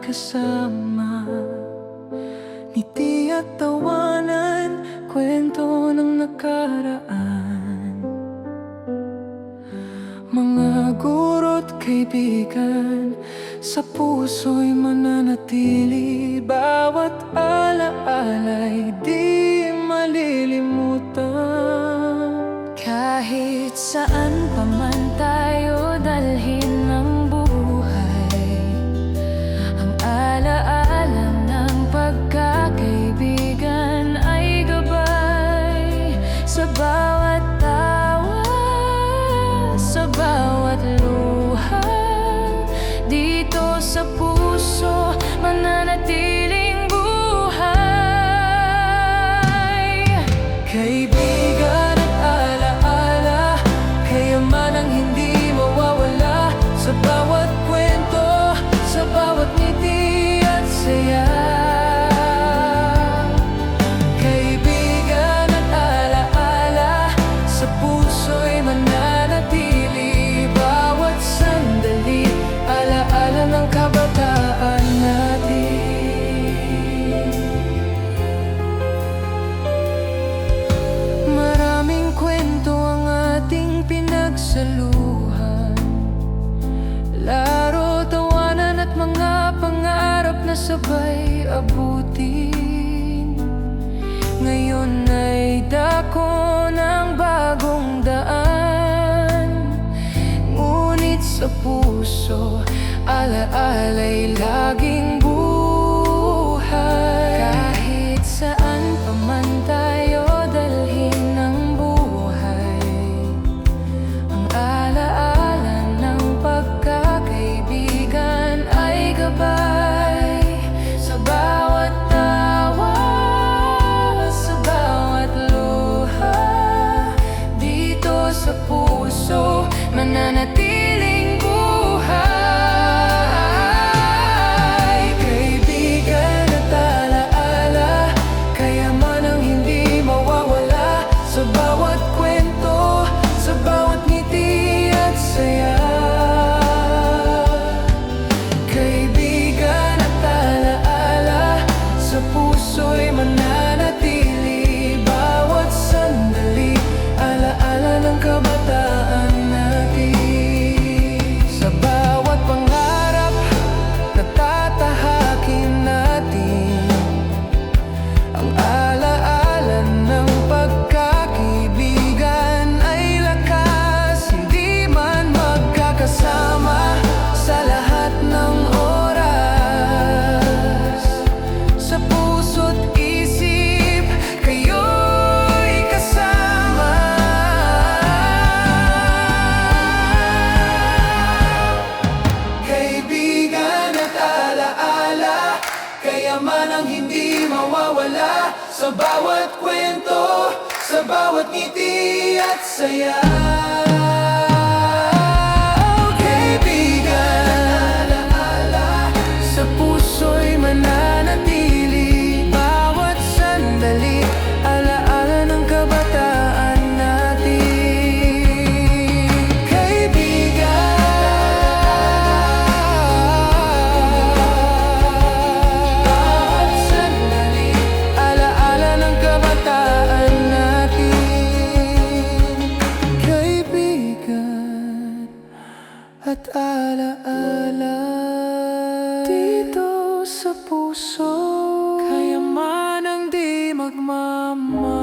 kasama. Ngiti at tawanan, kwento ng nakaraan. Mga guro't kaibigan, sa puso'y mananatili. Bawat alaala'y di malilimutan. Kahit saan pa man tayo dalhin ng buhay, ang alaala ng pagkakaibigan ay gabay. Sa bawat tawa, sa bawat luha, dito sa puso mananatiling buhay. Kaibigan at alaala, kaya man ang hindi mawawala. Sa bawat kwento, sa bawat ngiti at saya. Kaibigan at alaala, sa puso'y mananatili. Bawat sandali, alaala ng kabataan natin. Maraming kwento ang ating pinagsaluhan, laro, tawanan at mga pangarap na sabay abutin. Ngayon ay dako ng bagong daan, ngunit sa puso, alaala'y laging buhay. Kahit saan pa man tayo dalhin ng buhay, ang alaala ng pagkakaibigan ay gabay. Sa bawat tawa, sa bawat luha, dito sa puso mananatiling buhay. Kaibigan at alaala, kaya man ang hindi mawawala. Sa bawat kwento, sa bawat ngiti at saya. Kaibigan at alaala, sa puso'y mananatili. Bawat sandali, alaala ng kabataan natin. Sa bawat pangarap na tatahakin natin, ang alaala ng pagkakaibigan ay lakas. Hindi man magkakasama sa lahat ng oras, sa puso't isip, kayo'y kasama. Kaibigan at alaala, kaya man ang hindi mawawala. Sa bawat kwento, sa bawat ngiti at saya. Kaibigan at alaala, sa puso'y mananatili. Bawat sandali, alaala ng kabataan natin. Bawat sandali, alaala ng kabataan natin. Kaibigan at alaala, dito sa puso, kaya man ang di magmamahal.